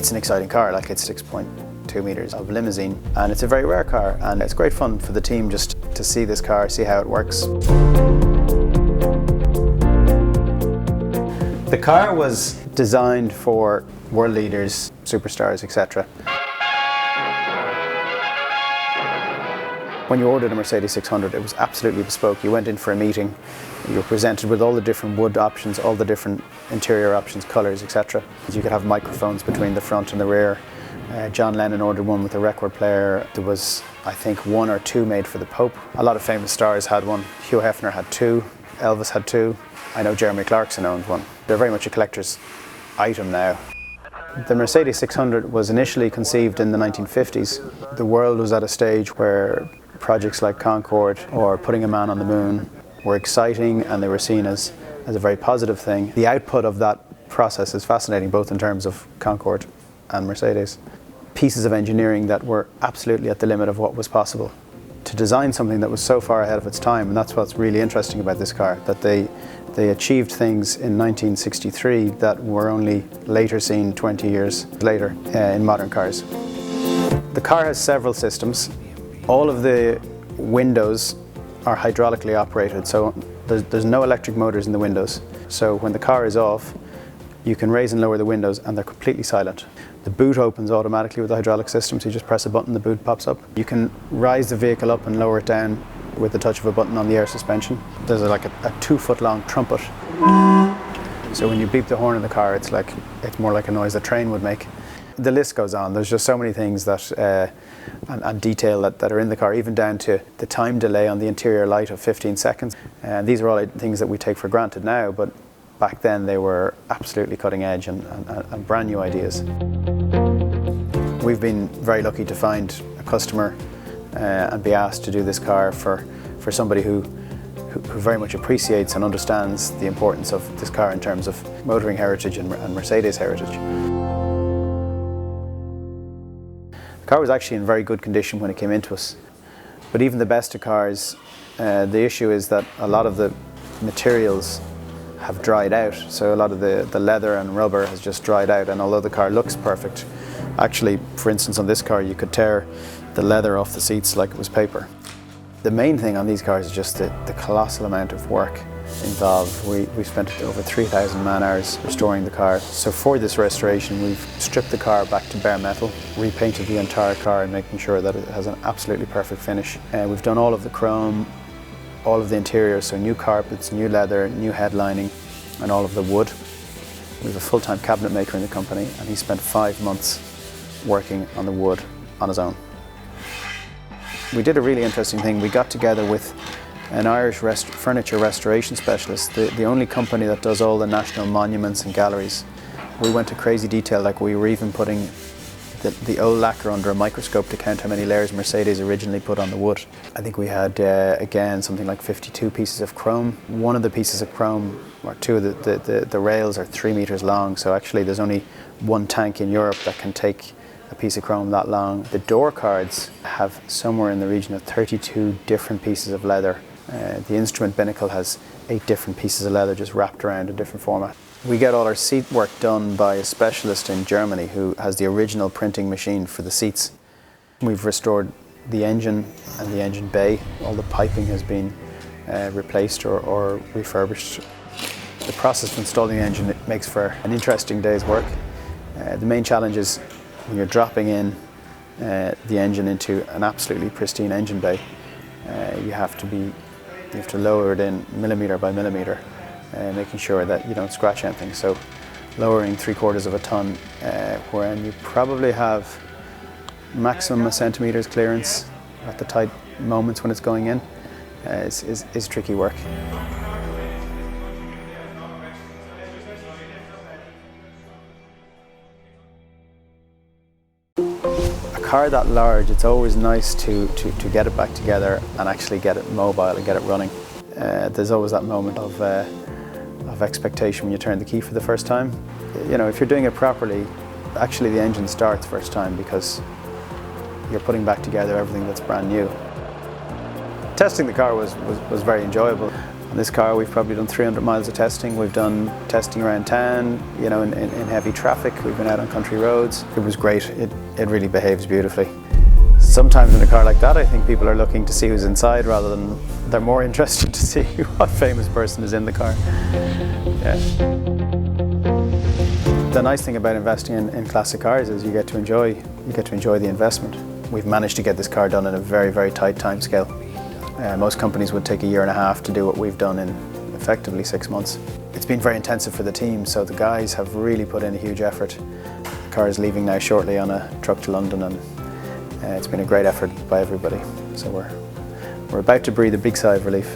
It's an exciting car, like it's 6.2 meters of limousine, and it's a very rare car, and it's great fun for the team just to see this car, see how it works. The car was designed for world leaders, superstars, etc. When you ordered a Mercedes 600, it was absolutely bespoke. You went in for a meeting, you were presented with all the different wood options, all the different interior options, colours, etc. You could have microphones between the front and the rear. John Lennon ordered one with a record player. There was, I think, 1 or 2 made for the Pope. A lot of famous stars had one. Hugh Hefner had 2, Elvis had 2. I know Jeremy Clarkson owned one. They're very much a collector's item now. The Mercedes 600 was initially conceived in the 1950s. The world was at a stage where projects like Concorde or putting a man on the moon were exciting, and they were seen as a very positive thing. The output of that process is fascinating, both in terms of Concorde and Mercedes. Pieces of engineering that were absolutely at the limit of what was possible. To design something that was so far ahead of its time, and that's what's really interesting about this car, that they achieved things in 1963 that were only later seen 20 years later in modern cars. The car has several systems. All of the windows are hydraulically operated, so there's no electric motors in the windows. So when the car is off, you can raise and lower the windows and they're completely silent. The boot opens automatically with the hydraulic system, so you just press a button, the boot pops up. You can rise the vehicle up and lower it down with the touch of a button on the air suspension. There's like a 2-foot-long trumpet. So when you beep the horn in the car, it's more like a noise a train would make. The list goes on. There's just so many things that and detail that are in the car, even down to the time delay on the interior light of 15 seconds. And these are all things that we take for granted now, but back then they were absolutely cutting edge and brand new ideas. We've been very lucky to find a customer and be asked to do this car for somebody who very much appreciates and understands the importance of this car in terms of motoring heritage and Mercedes heritage. The car was actually in very good condition when it came into us, but even the best of cars, the issue is that a lot of the materials have dried out, so a lot of the leather and rubber has just dried out, and although the car looks perfect, actually, for instance, on this car you could tear the leather off the seats like it was paper. The main thing on these cars is just the colossal amount of work involved. We spent over 3,000 man-hours restoring the car. So for this restoration, we've stripped the car back to bare metal, repainted the entire car and making sure that it has an absolutely perfect finish. We've done all of the chrome, all of the interior, so new carpets, new leather, new headlining, and all of the wood. We have a full-time cabinet maker in the company, and he spent 5 months working on the wood on his own. We did a really interesting thing. We got together with an Irish furniture restoration specialist, the only company that does all the national monuments and galleries. We went to crazy detail, like we were even putting the old lacquer under a microscope to count how many layers Mercedes originally put on the wood. I think we had, again, something like 52 pieces of chrome. One of the pieces of chrome, or 2 of the rails are 3 meters long, so actually there's only 1 tank in Europe that can take a piece of chrome that long. The door cards have somewhere in the region of 32 different pieces of leather. The instrument binnacle has 8 different pieces of leather just wrapped around in different format. We get all our seat work done by a specialist in Germany who has the original printing machine for the seats. We've restored the engine and the engine bay. All the piping has been replaced or refurbished. The process of installing the engine, it makes for an interesting day's work. The main challenge is when you're dropping in the engine into an absolutely pristine engine bay, you have to lower it in millimetre by millimetre, making sure that you don't scratch anything. So lowering 3/4 of a tonne when you probably have maximum a centimetre's clearance at the tight moments when it's going in is tricky work. A car that large, it's always nice to get it back together and actually get it mobile and get it running. There's always that moment of expectation when you turn the key for the first time. You know, if you're doing it properly, actually the engine starts first time because you're putting back together everything that's brand new. Testing the car was very enjoyable. On this car we've probably done 300 miles of testing. We've done testing around town, you know, in heavy traffic. We've been out on country roads. It was great. It really behaves beautifully. Sometimes in a car like that I think people are looking to see who's inside rather than they're more interested to see what famous person is in the car. Yeah. The nice thing about investing in classic cars is you get to enjoy the investment. We've managed to get this car done in a very, very tight time scale. Most companies would take a year and a half to do what we've done in effectively 6 months. It's been very intensive for the team, so the guys have really put in a huge effort. The car is leaving now shortly on a truck to London, and it's been a great effort by everybody. So we're about to breathe a big sigh of relief.